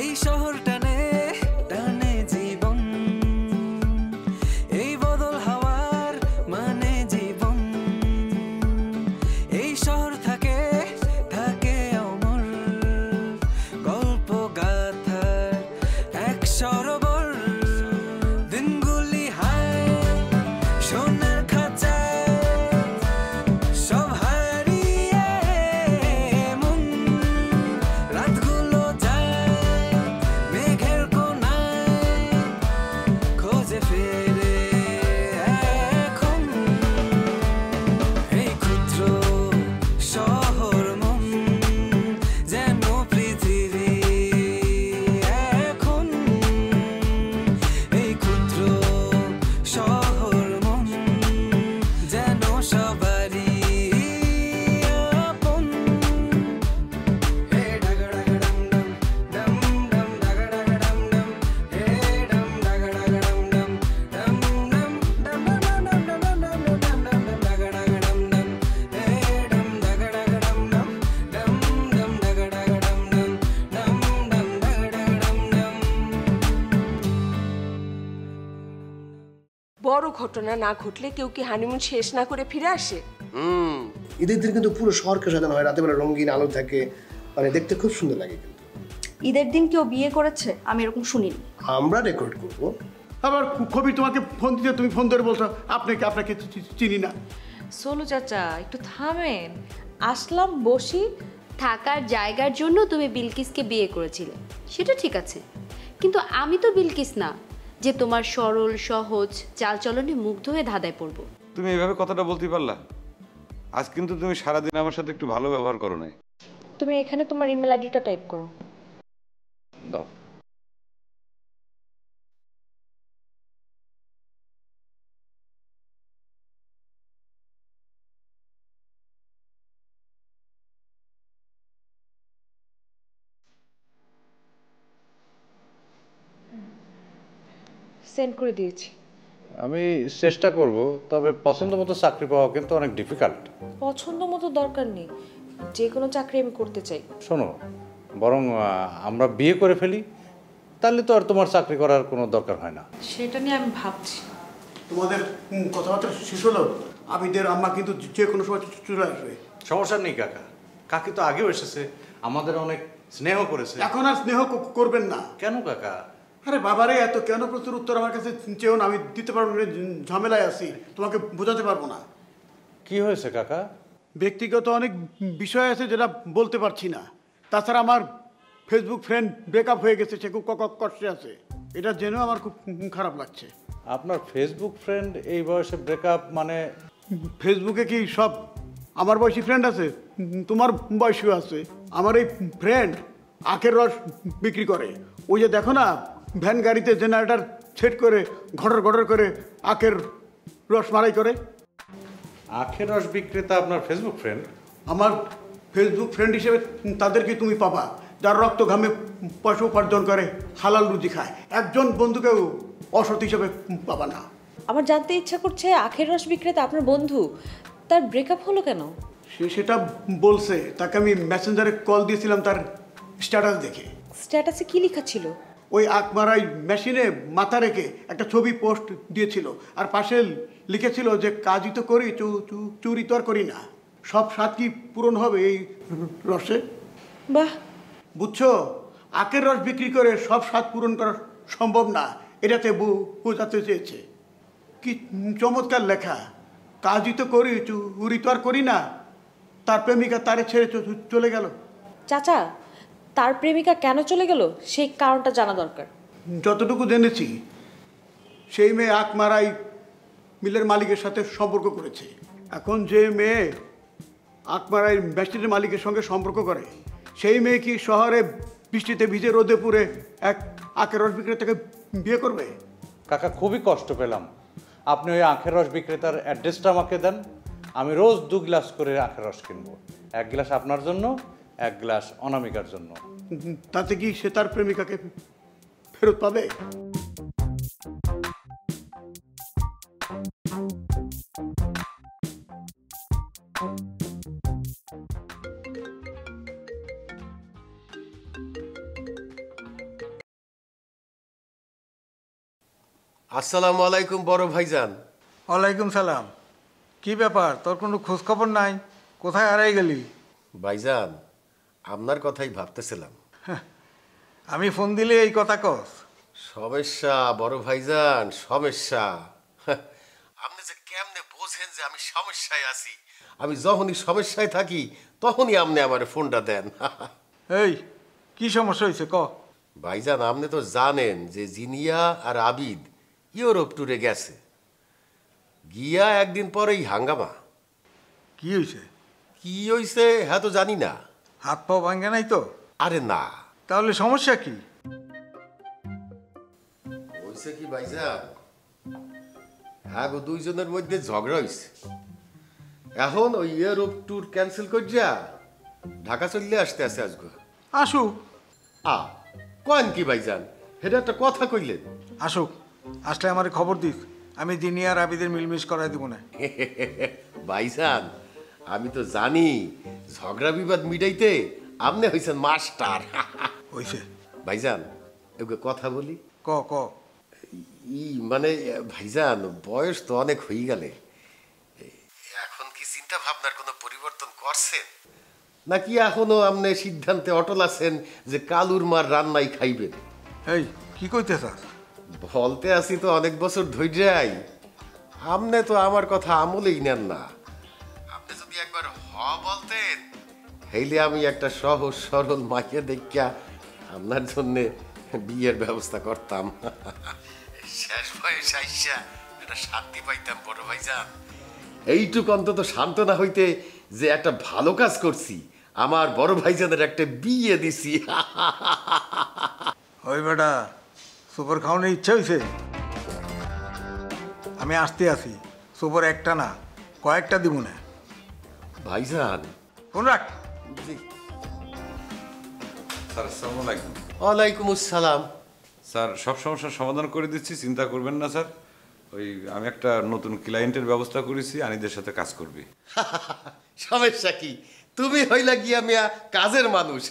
এই শহর টানে টানে জীবন, এই বদল হওয়ার মানে জীবন। এই শহর থাকে থাকে অমর, গল্প গাথার এক সরোবর। দিনগুলি হায় সোনার খাঁচায়, সব হারিয়ে মন। রাতগুলো যায় মেঘের কোনায়, খোঁজে ফেরে এখন। এই ক্ষুদ্র শহর মন যেন পৃথিবী এখন। এই ক্ষুদ্র শহর মন যেন সবারই আপন। হে ডাগা ডাগা ডাম ডাম, ডাম ডাম ডাগা ডাগা ডাম ডাম, হে ডাম ডাগা ডাগা ডাম ডাম, ডাম ডাম ডাম ডাম ডাম ডাম ডাম ডাম ডাম ডাম ডাগা ডাগা ডাম ডাম, হে ডাম ডাগা ডাগা ডাম ডাম, ডাম ডাম ডাগা ডাগা ডাম ডাম, ডাম ডাম ডাগা ডাগা ডাম ডাম। বড় ঘটনা না ঘটলে কেউ কি হানিমুন শেষ না করে ফিরে আসে? ঈদের দিন কিন্তু পুরো শহরকে সাজানো হয়, রাতে বেলা রঙিন আলো থাকে, মানে দেখতে খুব সুন্দর লাগে। কিন্তু ঈদের দিন কেউ বিয়ে করেছে আমি এরকম শুনিনি। আমরা রেকর্ড করব। আবার কবি তোমাকে ফোন দিতে তুমি ফোন ধরে বলছো আপনাকে চিনি না। সোনু চাচা একটু থামেন, আসলাম বসি। থাকার জায়গার জন্য তুমি বিলকিসকে বিয়ে করেছিলে, সেটা ঠিক আছে, কিন্তু আমি তো বিলকিস না যে তোমার সরল সহজ চালচলনে মুগ্ধ হয়ে ধাঁধায় পড়বো। তুমি এইভাবে কথাটা বলতে পারলা? আজ কিন্তু তুমি সারাদিন আমার সাথে একটু ভালো ব্যবহার করো নাই। তুমি এখানে তোমার ইমেল আইডিটা টাইপ করো। দাও। সেন্ড করে দিয়েছি। আমি চেষ্টা করব, তবে পছন্দ মতো চাকরি পাওয়া কিন্তু অনেক ডিফিকাল্ট। পছন্দ মতো দরকার নেই, যে কোনো চাকরি আমি করতে চাই। শোনো, বরং আমরা বিয়ে করে ফেলি, তাহলে তো আর তোমার চাকরি করার কোনো দরকার হয় না। সেটা নিয়ে আমি ভাবছি। তোমাদের কথাবার্তা শেষ হলো, আবিদের আম্মা কিন্তু যে কোনো সময় চলে আসবে। সমস্যা নেই কাকা, কাকি তো আগেও এসেছে, আমাদের অনেক স্নেহ করেছে। এখন আর স্নেহ করবেন না। কেন কাকা? আরে বাবারে, এত কেন প্রশ্নের উত্তর আমার কাছে চেয়েও না, আমি দিতে পারবো না, ঝামেলায় আছি, তোমাকে বোঝাতে পারবো না। কি হয়েছে কাকা? ব্যক্তিগত অনেক বিষয় আছে যেটা বলতে পারছি না। তাছাড়া আমার ফেসবুক ফ্রেন্ড ব্রেকআপ হয়ে গেছে, সে খুব কষ্টে আছে, এটা জেনেও আমার খুব খারাপ লাগছে। আপনার ফেসবুক ফ্রেন্ড এই বয়সে ব্রেকআপ মানে? ফেসবুকে কি সব আমার বয়সী ফ্রেন্ড আছে? তোমার বয়সীও আছে। আমার এই ফ্রেন্ড আখের রস বিক্রি করে। ওই যে দেখো না, ভ্যান গাড়িতে জেনারেটর সেট করে ঘটর ঘটর করে আখের রস মারাই করে। আখের রস বিক্রেতা আপনার ফেসবুক ফ্রেন্ড? আমার ফেসবুক ফ্রেন্ড হিসেবে তাদেরকে তুমি পাবা যার রক্ত ঘামে পয়সা উপার্জন করে, হালাল রুজি খায়। একজন বন্ধুকেও অসৎ হিসেবে পাবা না। আমার জানতে ইচ্ছা করছে, আখের রস বিক্রেতা আপনার বন্ধু, তার ব্রেকআপ হলো কেন? সে সেটা বলছে, তাকে আমি মেসেঞ্জারে কল দিয়েছিলাম তার স্ট্যাটাস দেখে। স্ট্যাটাসে কি লেখা ছিল? ওই আখ মারাই মেশিনে মাথা রেখে একটা ছবি পোস্ট দিয়েছিল, আর পাশে লিখেছিল যে কাজই তো করি, চুরি তো আর করি না। সব স্বাদ কি পূরণ হবে এই রসে? বাহ, বুঝছো, আখের রস বিক্রি করে সব স্বাদ পূরণ করা সম্ভব না, এটাতে বোঝাতে চেয়েছে। কি চমৎকার লেখা! কাজই তো করি, চুরি তো আর করি না। তার প্রেমিকা তারে ছেড়ে চলে গেল। চাচা, তার প্রেমিকা কেন চলে গেল সেই কারণটা জানা দরকার। যতটুকু জেনেছি, সেই মেয়ে আখ মারাই মিলের মালিকের সাথে সম্পর্ক করেছে। এখন যে মেয়ে আখ মারাই মেশিনের মালিকের সঙ্গে সম্পর্ক করে, সেই মেয়ে কি শহরে বৃষ্টিতে ভিজে রোদে পুড়ে এক আখের রস বিক্রেতাকে বিয়ে করবে? কাকা, খুবই কষ্ট পেলাম। আপনি ওই আখের রস বিক্রেতার অ্যাড্রেসটা আমাকে দেন, আমি রোজ 2 গ্লাস করে আখের রস কিনবো। 1 গ্লাস আপনার জন্য, 1 গ্লাস অনামিকার জন্য। তাতে কি সে তার প্রেমিকাকে ফেরত পাবে? আসসালামু আলাইকুম বড় ভাইজান। ওয়ালাইকুম সালাম। কি ব্যাপার, তোর কোনো খোঁজ খবর নাই? কোথায় হারাই গেলি? ভাইজান আপনার কথাই ভাবতেছিলাম। আমি ফোন দিলে এই কথা কস? সমস্যা বড় ভাইজান, সমস্যা। আপনি যে কেমনে বোঝেন যে আমি সমস্যায় আছি? আমি যখনই সমস্যায় থাকি তখনই আপনি আমার ফোনটা দেন। এই কি সমস্যা হয়েছে ক? ভাইজান আপনি তো জানেন যে জিনিয়া আর আবিদ ইউরোপ ট্যুরে গেছে, গিয়া একদিন পরেই হাঙ্গামা। কি হয়েছে? কি হয়েছে হ্যাঁ তো জানি না। হাত পা ভাঙ্গে নাই তো? আরে না। তাহলে সমস্যা কি? হয়েছে কি ভাইজান, হ্যাঁ গো দুইজনের মধ্যে ঝগড়া হয়েছে। এখন ওই ইউরোপ ট্যুর ক্যান্সেল করিয়া ঢাকা চলে আসতে আছে আজকে। আসুক। কন কি ভাইজান, এটা একটা কথা কইলেন। আসুক, আসলে আমার খবর দিস, আমি জিনিয়া আর আবিদের মিলমিশ করাই দিব না। ভাইজান আমি তো জানি ঝগড়া বিবাদ মিটাইতে আপনি হয়েছেন মাস্টার। হয়েছে ভাইজান এগুলো কথা বলি। ক ক। মানে ভাইজান বয়স তো অনেক হয়ে গেলে, এখন কি চিন্তা ভাবনার কোনো পরিবর্তন করছেন নাকি এখনো আপনি সিদ্ধান্তে অটল আছেন যে কালুর মার রান্নাই খাইবেন? এই কি কইতে চাস? বলতে আছি তো অনেক বছর ধৈর্যাই, আপনি তো আমার কথা আমলেই নেন না। আপনি যদি একবার হ বলতেন হেইলে আমি একটা সহজ সরল মাকে দেখিয়া আপনার জন্যে বিয়ের ব্যবস্থা করতাম। শেষ বয়স আইসা একটা শান্তি পাইতাম বড় ভাইজান। এইটুক অন্তত সান্ত্বনা হইতে যে একটা ভালো কাজ করছি, আমার বড় ভাইজানের একটা বিয়ে দিছি। ওই বেটা সুপার খাওয়ানোর ইচ্ছা হয়েছে? আমি আসতে আসি, সুপার একটা না কয়েকটা দিব না। ভাইজান ফোন রাখ। স্যার আসসালামু আলাইকুম। ওয়ালাইকুম আসসালাম। স্যার সব সমস্যার সমাধান করে দিচ্ছি, চিন্তা করবেন না স্যার। ওই আমি একটা নতুন ক্লায়েন্টের ব্যবস্থা করেছি, আনিদের সাথে কাজ করবি। সমস্যা কি, তুমি হইলা গিয়া মিয়া কাজের মানুষ।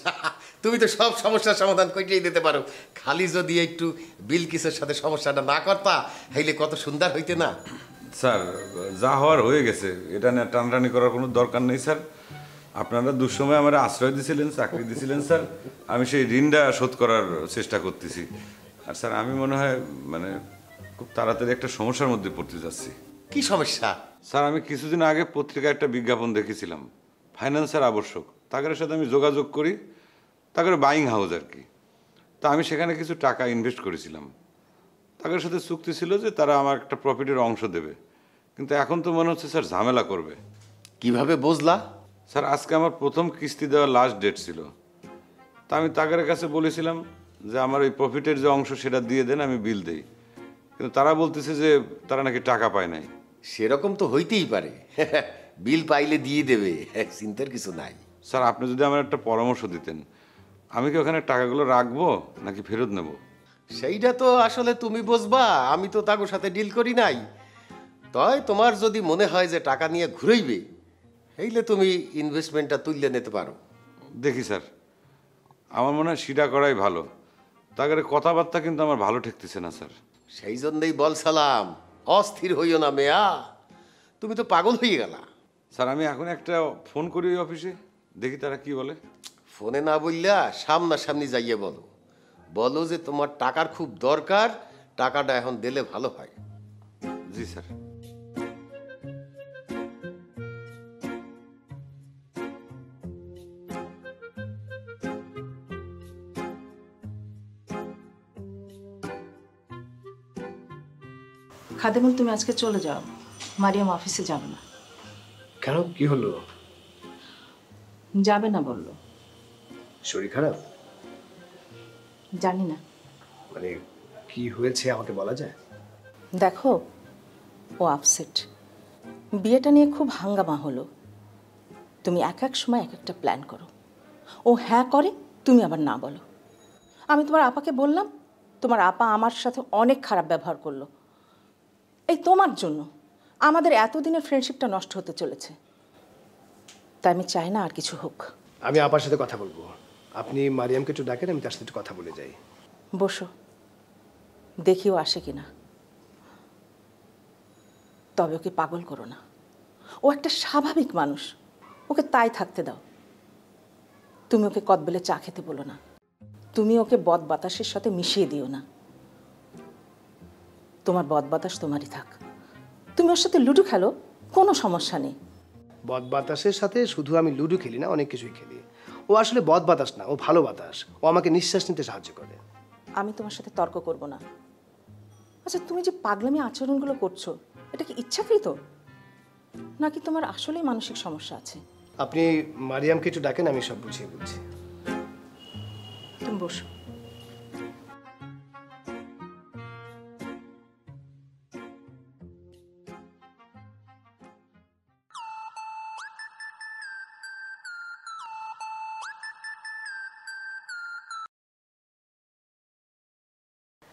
তুমি তো সব সমস্যার সমাধান কইতেই দিতে পারো। খালি যদি একটু বিলকিসের সাথে সমস্যাটা না করতা হইলে কত সুন্দর হইতে না। স্যার যা হওয়ার হয়ে গেছে, এটা নিয়ে টানটানি করার কোনো দরকার নেই স্যার। আপনারা দুঃসময় আমার আশ্রয় দিয়েছিলেন, চাকরি দিয়েছিলেন স্যার, আমি সেই ঋণটা শোধ করার চেষ্টা করতেছি। আর স্যার আমি মনে হয় মানে খুব তাড়াতাড়ি একটা সমস্যার মধ্যে পড়তে যাচ্ছি। কি সমস্যা? স্যার আমি কিছুদিন আগে পত্রিকায় একটা বিজ্ঞাপন দেখেছিলাম, ফাইন্যান্সের আবশ্যক। তাদের সাথে আমি যোগাযোগ করি, তাদের বাইং হাউস আর কি। তা আমি সেখানে কিছু টাকা ইনভেস্ট করেছিলাম। তাদের সাথে চুক্তি ছিল যে তারা আমার একটা প্রফিটের অংশ দেবে, কিন্তু এখন তো মনে হচ্ছে স্যার ঝামেলা করবে। কিভাবে বুঝলা? স্যার আজকে আমার প্রথম কিস্তি দেওয়ার লাস্ট ডেট ছিল। তা আমি তাদের কাছে বলেছিলাম যে আমার ওই প্রফিটের যে অংশ সেটা দিয়ে দেন, আমি বিল দেই। কিন্তু তারা বলতেছে যে তারা নাকি টাকা পায় নাই। সেরকম তো হইতেই পারে, বিল পাইলে দিয়ে দেবে, চিন্তার কিছু নাই। স্যার আপনি যদি আমার একটা পরামর্শ দিতেন, আমি কি ওখানে টাকাগুলো রাখবো নাকি ফেরত নেব? সেইটা তো আসলে তুমি বুঝবা, আমি তো তাদের সাথে ডিল করি নাই। তাই তোমার যদি মনে হয় যে টাকা নিয়ে ঘুরাইবে এইলে তুমি ইনভেস্টমেন্টটা তুললে নিতে পারো। দেখি স্যার, আমার মনে হয় সেটা করাই ভালো। তাদের কথাবার্তা কিন্তু আমার ভালো ঠেকতেছে না স্যার। সেই জন্যই বলছিলাম অস্থির হইও না মেয়া, তুমি তো পাগল হয়ে গেলা। স্যার আমি এখন একটা ফোন করি ওই অফিসে, দেখি তারা কি বলে। ফোনে না বললা সামনাসামনি যাইয়ে বলো, বলো যে তোমার টাকার খুব দরকার, টাকাটা এখন দিলে ভালো হয়। জি স্যার। খাদেমুল তুমি আজকে চলে যাও, মারিয়াম অফিসে যাবে না। কেন, কি হলো? যাবে না বললো। শরীর খারাপ? জানি না। মানে কি হয়েছে আমাকে বলা যায়? দেখো ও আপসেট, বিয়েটা নিয়ে খুব হাঙ্গামা হলো। তুমি এক এক সময় এক একটা প্ল্যান করো, ও হ্যাঁ করে তুমি আবার না বলো। আমি তোমার আপাকে বললাম, তোমার আপা আমার সাথে অনেক খারাপ ব্যবহার করলো। এই তোমার জন্য আমাদের এতদিনের ফ্রেন্ডশিপটা নষ্ট হতে চলেছে। তাই আমি চাই না আর কিছু হোক। আমি আপার সাথে কথা বলবো, আপনি মারিয়ামকে একটু ডাকেন, আমি তার সাথে একটু কথা বলে যাই। বসো, দেখিও আসে কিনা। তবে ওকে পাগল করো না। ও একটা স্বাভাবিক মানুষ, ওকে তাই থাকতে দাও। তুমি ওকে কদবেলে চা খেতে বলো না, তুমি ওকে বদ বাতাসের সাথে মিশিয়ে দিও না। তোমার বদ বাতাস তোমারই থাক, তুমি ওর সাথে লুডো খেলো, কোনো সমস্যা নেই। বদ বাতাসের সাথে শুধু আমি লুডো খেলি না, অনেক কিছুই খেলি। ও আসলে বদ বাতাস না, ও ভালো বাতাস। ও আমাকে নিঃশ্বাস নিতে সাহায্য করে। আমি তোমার সাথে তর্ক করব না। আচ্ছা, তুমি যে পাগলামি আচরণগুলো করছো, এটা কি ইচ্ছাকৃত নাকি তোমার আসলেই মানসিক সমস্যা আছে? আপনি মারিয়ামকে একটু ডাকেন, আমি সব বুঝিয়ে বলছি। তুমি বসো।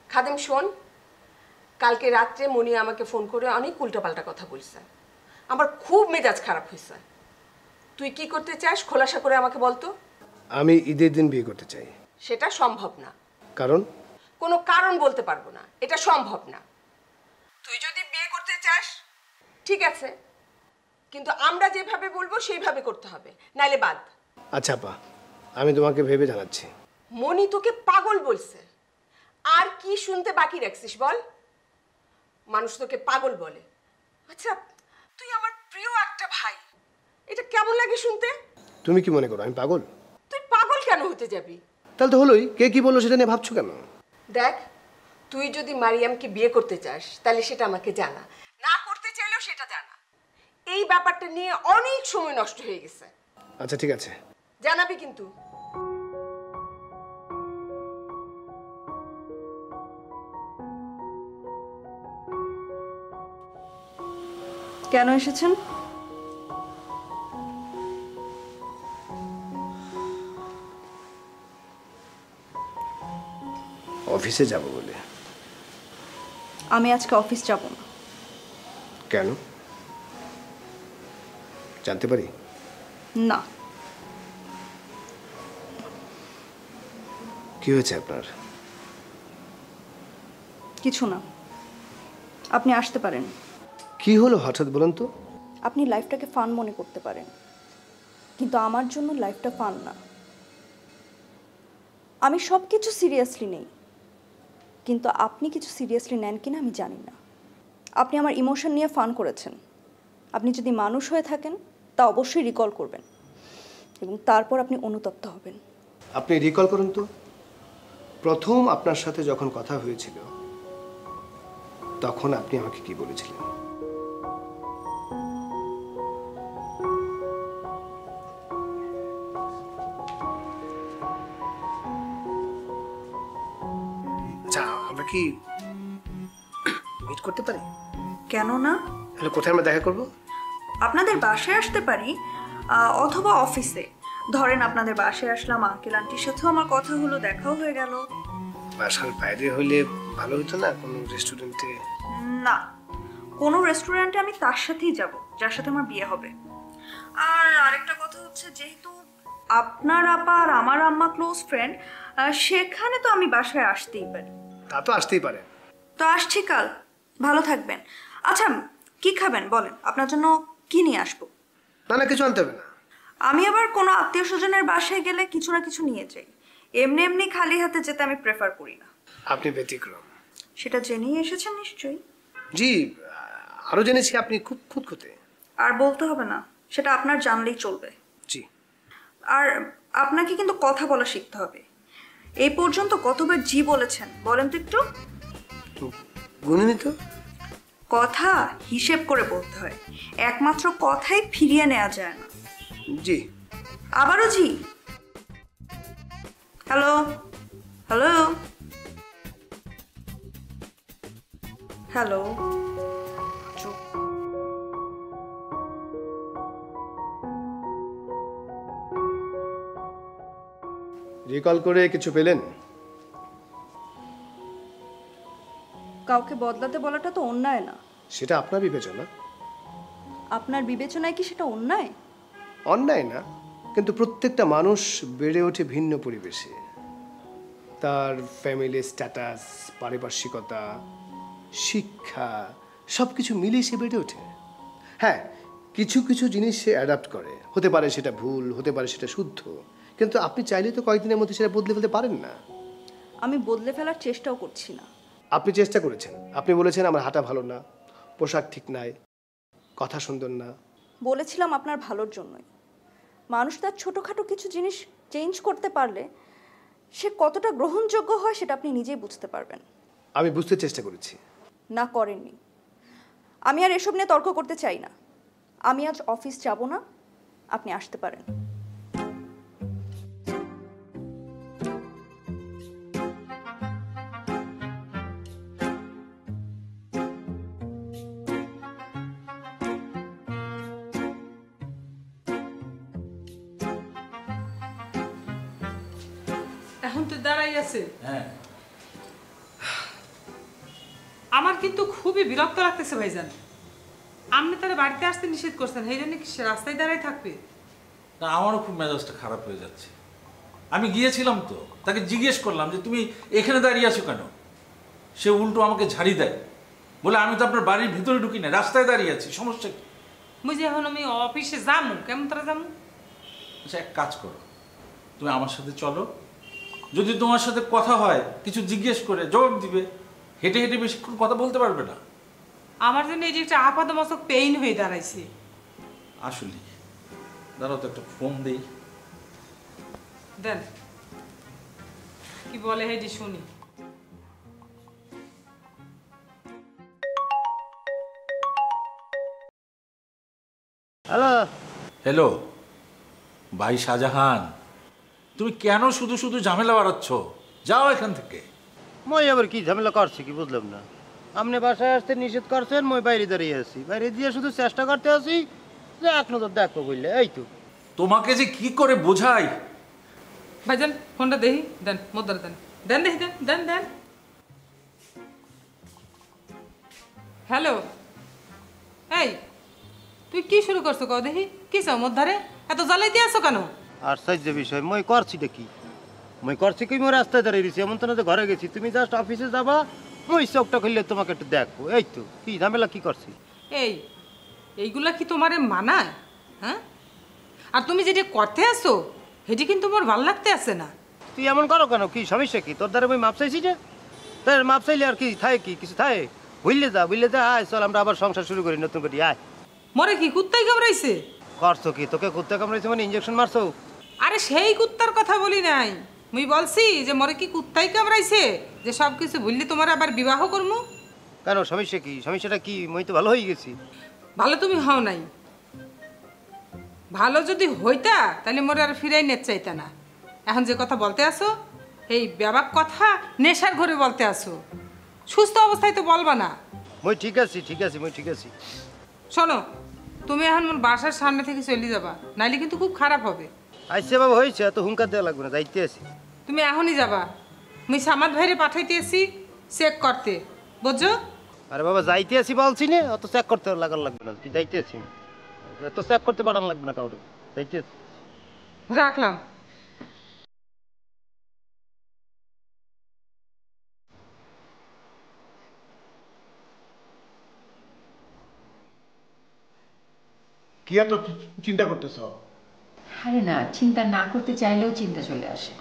খাদেম শোন, কালকে রাত্রে মনি আমাকে ফোন করে অনেক উল্টোপাল্টা কথা বলছে। আমার খুব মেজাজ খারাপ হয়েছে। তুই কি করতে চাস খোলাসা করে আমাকে বলতো। আমি ঈদের দিন বিয়ে করতে চাই। সেটা সম্ভব না। কারণ? কোনো কারণ বলতে পারবো না, এটা সম্ভব না। তুই যদি বিয়ে করতে চাস ঠিক আছে, কিন্তু আমরা যেভাবে বলবো সেইভাবে করতে হবে, নাইলে বাদ। আচ্ছা আপা, আমি তোমাকে ভেবে জানাচ্ছি। মনি তোকে পাগল বলছে, আর কি শুনতে বাকি রাখছিস বল? মানুষ তোকে পাগল বলে। আচ্ছা, তুই আমার প্রিয় একটা ভাই, এটা কেমন লাগে শুনতে? তুমি কি মনে করো আমি পাগল? তুই পাগল কেন হতে যাবি? তাহলে তো হলোই, কে কি বললো সেটা নিয়ে ভাবছো কেন? দেখ, তুই যদি মারিয়ামকে বিয়ে করতে চাস তাহলে সেটা আমাকে জানা, না করতে চাইলেও সেটা জানা। এই ব্যাপারটা নিয়ে অনেক সময় নষ্ট হয়ে গেছে। আচ্ছা ঠিক আছে, জানাবি কিন্তু। কেন এসেছেন? অফিসে যাব বলে। আমি আজকে অফিস যাব না। কেন জানতে পারি? না। কি হয়েছে আপনার? কিছু না, আপনি আসতে পারেন। কি হলো হঠাৎ বলুন তো? আপনি লাইফটাকে ফান মনে করতে পারেন, কিন্তু আমার জন্য লাইফটা ফান না। আমি সব কিছু সিরিয়াসলি নেই, কিন্তু আপনি কিছু সিরিয়াসলি নেন কিনা আমি জানি না। আপনি আমার ইমোশন নিয়ে ফান করেছেন। আপনি যদি মানুষ হয়ে থাকেন তা অবশ্যই রিকল করবেন, এবং তারপর আপনি অনুতপ্ত হবেন। আপনি রিকল করুন তো, প্রথম আপনার সাথে যখন কথা হয়েছিল তখন আপনি আমাকে কি বলেছিলেন? আচ্ছা, আমরা কি মিট করতে পারি? কেন না? তাহলে কোথায় আমরা দেখা করব? আপনাদের বাসায় আসতে পারি, অথবা অফিসে। ধরেন আপনাদের বাসায় আসলাম, আঙ্কেল আন্টির সাথেও আমার কথা হলো, দেখাও হয়ে গেল। বাসার বাইরে হলে ভালো হতো না? কোনো রেস্টুরেন্টে? না, কোনো রেস্টুরেন্টে আমি তার সাথেই যাব যার সাথে আমার বিয়ে হবে। আর আরেকটা কথা হচ্ছে, যেহেতু আপনার আপা আর আমার আম্মা ক্লোজ ফ্রেন্ড, সেখানে তো আমি বাসায় আসতেই পারি। তা তো আসতেই পারে। তো আসছি কাল, ভালো থাকবেন। আচ্ছা, কি খাবেন বলেন, আপনার জন্য কি নিয়ে আসবো? না না, কিছু আনতে হবে না। আমি আবার কোনো আত্মীয় স্বজনের বাসায় গেলে কিছু না কিছু নিয়ে যাই, এমনি এমনি খালি হাতে যেতে আমি প্রেফার করি না। আপনি ব্যতিক্রম। সেটা জেনেই এসেছেন নিশ্চয়ই। জি, আরো জেনেছি আপনি খুব খুঁতখুঁতে। আর বলতে হবে না, সেটা আপনার জানলেই চলবে। জি। আর আপনাকে কিন্তু কথা বলা শিখতে হবে। এই পর্যন্ত কতবার জি বলেছেন বলেন তো একটু? গুনিনি তো। কথা হিসেব করে বলতে হয়, একমাত্র কথাই ফিরিয়ে নেওয়া যায় না। জি। আবারও জি। Hello hello hello. রিকল করে কিছু পেলেন? কাউকে বদলাতে বলাটা তো অন্যায় না। সেটা আপনার বিবেচনা। আপনার বিবেচনায় কি সেটা অন্যায়? অন্যায় না, কিন্তু প্রত্যেকটা মানুষ বেড়ে ওঠে ভিন্ন পরিবেশে। তার ফ্যামিলি স্ট্যাটাস, পারিপার্শ্বিকতা, শিক্ষা, সব কিছু মিলিয়ে সে বেড়ে ওঠে। হ্যাঁ, কিছু কিছু জিনিস সে অ্যাডাপ্ট করে, হতে পারে সেটা ভুল, হতে পারে সেটা শুদ্ধ, কিন্তু আপনি চাইলে তো কয়েকদিনের মধ্যে সেটা বদলে ফেলতে পারেন না। আমি বদলে ফেলার চেষ্টাও করছি না। আপনি চেষ্টা করেছেন, আপনি বলেছেন আমার হাঁটা ভালো না, পোশাক ঠিক নাই, কথা সুন্দর না। বলেছিলাম আপনার ভালোর জন্যই। মানুষ তার ছোটোখাটো কিছু জিনিস চেঞ্জ করতে পারলে সে কতটা গ্রহণযোগ্য হয় সেটা আপনি নিজেই বুঝতে পারবেন। আমি বুঝতে চেষ্টা করেছি। না, করেননি। আমি আর এসব নিয়ে তর্ক করতে চাই না। আমি আজ অফিস যাব না, আপনি আসতে পারেন। এখন তো দাঁড়াই আছে। হ্যাঁ, আমার কিন্তু খুবই বিরক্ত লাগতেছে ভাইজান। আপনি তাহলে বাড়িতে আসতে নিষেধ করছেন, সেই জন্য কি সে রাস্তায় দাঁড়াই থাকবে? না, আমারও খুব মেজাজটা খারাপ হয়ে যাচ্ছে। আমি গিয়েছিলাম তো, তাকে জিজ্ঞেস করলাম যে তুমি এখানে দাঁড়িয়ে আছো কেন। সে উল্টো আমাকে ঝাড়ি দেয়, বলে আমি তো আপনার বাড়ির ভিতরে ঢুকি না, রাস্তায় দাঁড়িয়ে আছি, সমস্যা কি? বুঝি এখন আমি অফিসে যাবো, কেমন তারা যাবো? আচ্ছা, এক কাজ করো, তুমি আমার সাথে চলো। যদি তোমার সাথে কথা হয়, কিছু জিজ্ঞেস করে জবাব দিবে। হেঁটে হেঁটে বেশিক্ষণ কথা বলতে পারবে না। আমার জন্য এই যে একটা আপাতমস্তক পেইন হয়ে দাঁড়াইছে। আসলে দাঁড়াও তো, একটা ফোন দেই। দেন, কি বলে হেডি শুনি। হ্যালো হ্যালো, ভাই শাহজাহান, তুমি কেন শুধু শুধু ঝামেলা বাড়াচ্ছ? যাও এখান থেকে। মই আবার কি ঝামেলা করছি কি বুঝলাম না। আপনি বাসায় আসতে নিষেধ করছেন, মই বাইরে দাঁড়িয়ে আছি, বাইরে দিয়ে শুধু চেষ্টা করতে আছি যে এক নজর দেখবো বললে, এই তো। তোমাকে যে কি করে বোঝাই। ভাইজান ফোনটা দেখি, দেন মোদ্দার দেন, দেন দেখি, দেন দেন দেন। হ্যালো, এই তুই কি শুরু করছো কও দেখি, কি চাও মোদ্দারে? এত জ্বালাইতে আসো কেন? আর সাহায্য বিষয় মই করছিটা কি? মই করছি কি, মই রাস্তায় দাঁড়িয়ে দিছি, এমন তো না যে ঘরে গেছি। তুমি জাস্ট অফিসে যাবা, মই চোখটা খুললে তোমাকে একটু দেখবো, এই তো। কি ঝামেলা কি করছি? এইগুলা কি তোমারে মানায়? হ্যাঁ, আর তুমি যেটা করতে আসো সেটি কিন্তু তোমার ভাল লাগতে আসে না। তুই এমন করো কেন? কি সমস্যা কি তোর? দ্বারা মই মাপ চাইছি যে, তাই মাপ চাইলে আর কি থাকে? কি কিছু থাকে? বুঝলে যা, আয় চল আমরা আবার সংসার শুরু করি নতুন করে, আয়। মরে কি কুত্তাই কামড়াইছে? করছো কি? তোকে কুত্তা কামড়াইছে মানে ইঞ্জেকশন মারছো? আরে সেই কুত্তার কথা বলি নাই, মুই বলছি যে মরে কি কুত্তাই কামড়াইছে যে সব কিছু ভুললে তোমার আবার বিবাহ করবো। কেন সমস্যা কি? সমস্যাটা কি? মই তো ভালো হয়ে গেছি। ভালো তুমি হও নাই। ভালো যদি হইতা তাহলে মোরে আর ফিরাই নেট চাইতা না। এখন যে কথা বলতে আসো, এই ব্যাপার কথা নেশার ঘরে বলতে আসো, সুস্থ অবস্থায় তো বলবা না। মই ঠিক আছি, মই ঠিক আছি। শোনো, তুমি এখন মোর বাসার সামনে থেকে চলে যাবা, নাইলে কিন্তু খুব খারাপ হবে। আইসে বাবা, হয়েছে, এত হুঙ্কার দেওয়া লাগবে না, যাইতে আছি। তুমি এখনই যাবা, মুই সামাদ ভাইরে পাঠাইতে আসি চেক করতে, বুঝছো? আরে বাবা, যাইতে আছি বলছি না, অত চেক করতে লাগবে না, যাইতে আছি। এত চেক করতে পাঠানো লাগবে না কাউকে, যাইতে আছি। রাখলাম। কি এত চিন্তা করতেছ? আরে না, চিন্তা না করতে চাইলেও চিন্তা চলে আসে।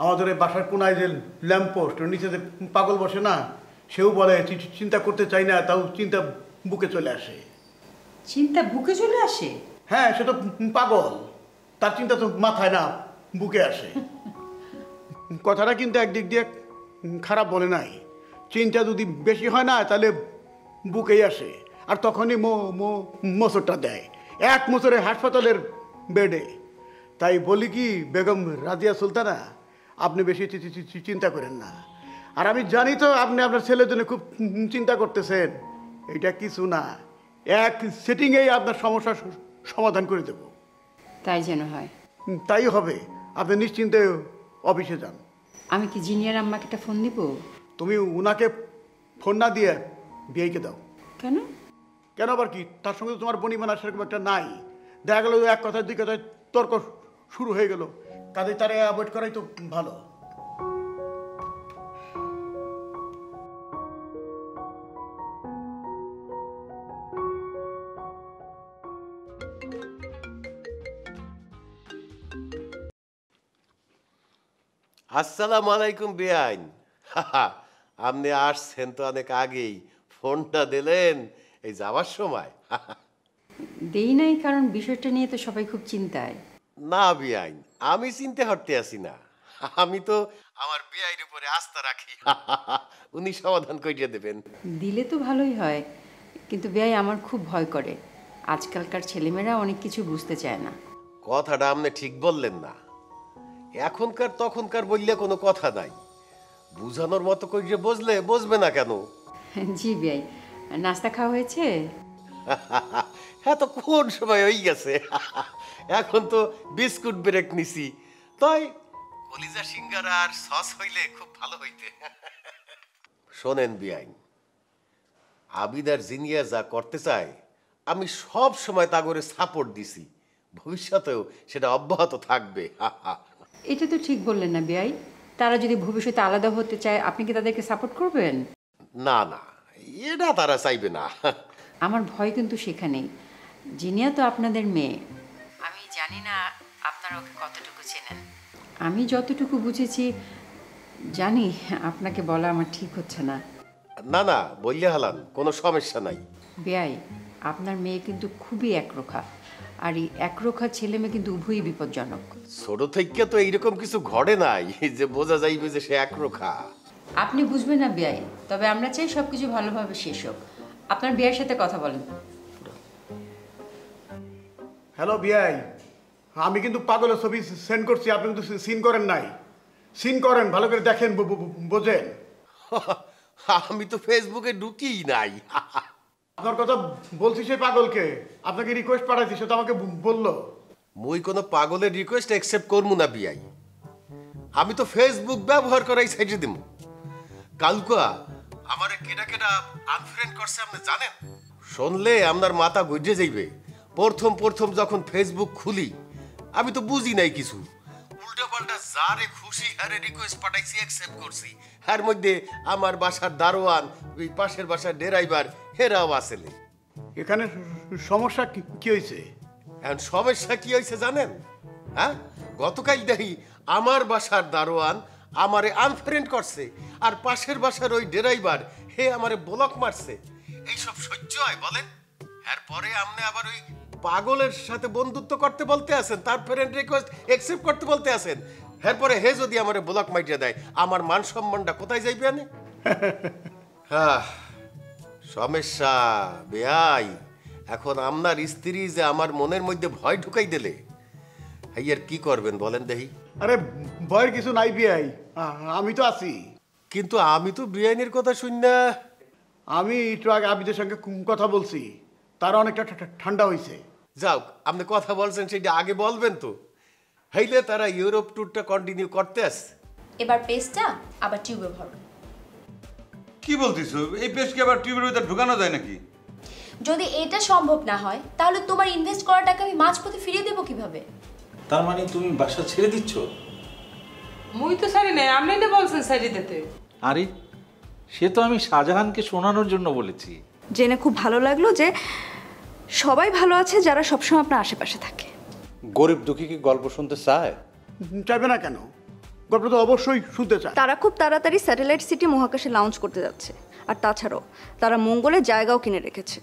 আমাদের এই বাসার কোনায় যে ল্যাম্পপোস্ট, ওর নিচে যে পাগল বসে না, সেও বলে চিন্তা করতে চাই না, তাও চিন্তা বুকে চলে আসে। চিন্তা বুকে চলে আসে? হ্যাঁ, সে তো পাগল, তার চিন্তা তো মাথায় না, বুকে আসে। কথাটা কিন্তু একদিক দিয়ে খারাপ বলে নাই। চিন্তা যদি বেশি হয় না তাহলে বুকেই আসে, আর তখনই মোচরটা দেয়, এক মোচরে হাসপাতালের বেডে। তাই বলি কি বেগম রাজিয়া সুলতানা, আপনি বেশি চিন্তা করেন না। আর আমি জানি তো আপনি আপনার ছেলের জন্য খুব চিন্তা করতেছেন। এটা কিছু না, এক সেটিংয়েই আপনার সমস্যার সমাধান করে দেব। তাই যেন হয়। তাই হবে, আপনি নিশ্চিন্তে অফিসে যান। আমি কি জিনিয়ার আম্মাকে একটা ফোন দিব? তুমি উনাকে ফোন না দিয়ে বিয়েকে দাও। কেন? কেন আবার কি? তার সঙ্গে তো তোমার বনিমানা সেরকম একটা নাই। দেখা গেল এক কথায় দুই কথায় তর্ক শুরু হয়ে গেল, কাজে তারা অ্যাভয়েড করাই তো ভালো। আসসালামু আলাইকুম বেআইন। আপনি আসছেন তো অনেক আগেই, ফোনটা দিলেন এই যাওয়ার সময়। দেই নাই কারণ বিষয়টা নিয়ে তো সবাই খুব চিন্তায়। না বেআইন, আমি চিনতে হটতে আসি না, আমি তো আমার বেআইন উপরে আস্থা রাখি। উনি সমাধান করিয়ে দেবেন। দিলে তো ভালোই হয়, কিন্তু বেয়াই আমার খুব ভয় করে। আজকালকার ছেলেমেয়েরা অনেক কিছু বুঝতে চায় না। কথাটা আপনি ঠিক বললেন না। এখনকার তখনকার বললে কোনো কথা নাই, বুঝানোর মতো করিয়ে বুঝলে বুঝবে না কেন? জি বেয়াই, নাস্তা খাওয়া হয়েছে? হ্যাঁ, তো কোন সময় হয়ে গেছে। এখন তো বিস্কুট ব্রেক নিছি, তাই কলিজা সিঙ্গারা আর সস হইলে খুব ভালো হইতে। শোনেন বিআইন, আবিদার জিনিয়া যা করতে চায় আমি সব সময় তা করে সাপোর্ট দিছি, ভবিষ্যতেও সেটা অব্যাহত থাকবে। এটা তো ঠিক বললেন না বেয়াই। তারা যদি ভবিষ্যতে আলাদা হতে চায়, আপনি কি তাদেরকে সাপোর্ট করবেন? না না, এটা তারা চাইবে না। আমার ভয় কিন্তু সেখানেই। জিনিয়া তো আপনাদের মেয়ে। আমি জানি না আপনারা ওকে কতটুকু চেনেন। আমি যতটুকু বুঝেছি, জানি আপনাকে বলা আমার ঠিক হচ্ছে না। না না, বললে হালান, কোনো সমস্যা নাই। বেয়াই, আপনার মেয়ে কিন্তু খুবই একরোখা, আর এই একরোখা ছেলে মেয়ে কিন্তু উভয়ই বিপজ্জনক। ছোট থেকে তো এইরকম কিছু ঘটে নাই যে বোঝা যাইবে যে সে একরোখা। আপনি বুঝবেন না বেয়াই, তবে আমরা চাই সবকিছু ভালোভাবে শেষ হোক। আপনার বিয়ের সাথে কথা বলেন। হ্যালো বিআই, আমি কিন্তু পাগলের ছবি সেন্ড করছি, আপনি কিন্তু সিন করেন নাই। সিন করেন, ভালো করে দেখেন, বোঝেন। আমি তো ফেসবুকে ঢুকিই নাই। আপনার কথা বলছি সেই পাগলকে, আপনাকে রিকোয়েস্ট পাঠাইছি, সে তো আমাকে বললো। মুই কোনো পাগলের রিকোয়েস্ট অ্যাকসেপ্ট করবো না বিআই। আমি তো ফেসবুক ব্যবহার করাই সাইডে দিব। কালকা আমারে কেডা কেডা আনফ্রেন্ড করছে আপনি জানেন? শুনলে আপনার মাথা গজে যাইবে। প্রথম যখন ফেসবুক খুলি আমি তো বুঝি নাই কিছু, উল্টা পাল্টা যারে খুশি হারে রিকোয়েস্ট পাঠাইছি, অ্যাকসেপ্ট করছি। এর মধ্যে আমার বাসার দারোয়ান, ওই পাশের বাসার ড্রাইভার, হেরাও আসলে। এখানে সমস্যা কি হয়েছে? এখন সমস্যা কি হয়েছে জানেন? হ্যাঁ, গতকাল দেখি আমার বাসার দারোয়ান আমারে আনফ্রেন্ড করছে, আর পাশের বাসার ওই ড্রাইভার হে আমারে ব্লক মারছে। এইসব সহ্য হয় বলেন? এরপরে আপনি আবার ওই পাগলের সাথে বন্ধুত্ব করতে বলতে আছেন, তার ফ্রেন্ড রিকোয়েস্ট অ্যাকসেপ্ট করতে বলতে আছেন। এরপরে হে যদি আমারে ব্লক মাইটিয়ে দেয়, আমার মান সম্মানটা কোথায় যাইবে? আনে হ্যাঁ, সমস্যা বেয়াই। এখন আপনার স্ত্রী যে আমার মনের মধ্যে ভয় ঢুকাই দিলে, আর কি করবেন বলেন দেখি? আরে ভয়ের কিছু নাই বিআই, আমি তো আছি। কিন্তু আমি তো বিআইনের কথা শুন না। আমি একটু আগে আবিদের সঙ্গে কথা বলছি, তারা অনেকটা ঠান্ডা হয়েছে। যাও, আপনি কথা বলছেন সেটা আগে বলবেন তো। হইলে তারা ইউরোপ ট্যুরটা কন্টিনিউ করতে আসছে। এবার পেস্টটা আবার টিউবে ভরো। কি বলতিছো? এই পেস্ট কি আবার টিউবের ভিতরে ঢুকানো যায় নাকি? যদি এটা সম্ভব না হয়, তাহলে তোমার ইনভেস্ট করা টাকা আমি মাঝপথে ফিরিয়ে দেবো কিভাবে? তার মানে তুমি বাসা ছেড়ে দিচ্ছ? মুই তো সারি নাই, আপনি না বলছেন সারি দিতে। আরে সে তো আমি শাহজাহানকে শোনানোর জন্য বলেছি। জেনে খুব ভালো লাগলো যে সবাই ভালো আছে যারা সবসময় আপনার আশেপাশে থাকে। গরিব দুঃখী কি গল্প শুনতে চায়? চাইবে না কেন? গল্প তো অবশ্যই শুনতে চায়। তারা খুব তাড়াতাড়ি স্যাটেলাইট সিটি মহাকাশে লঞ্চ করতে যাচ্ছে, আর তাছাড়াও তারা মঙ্গলে জায়গাও কিনে রেখেছে।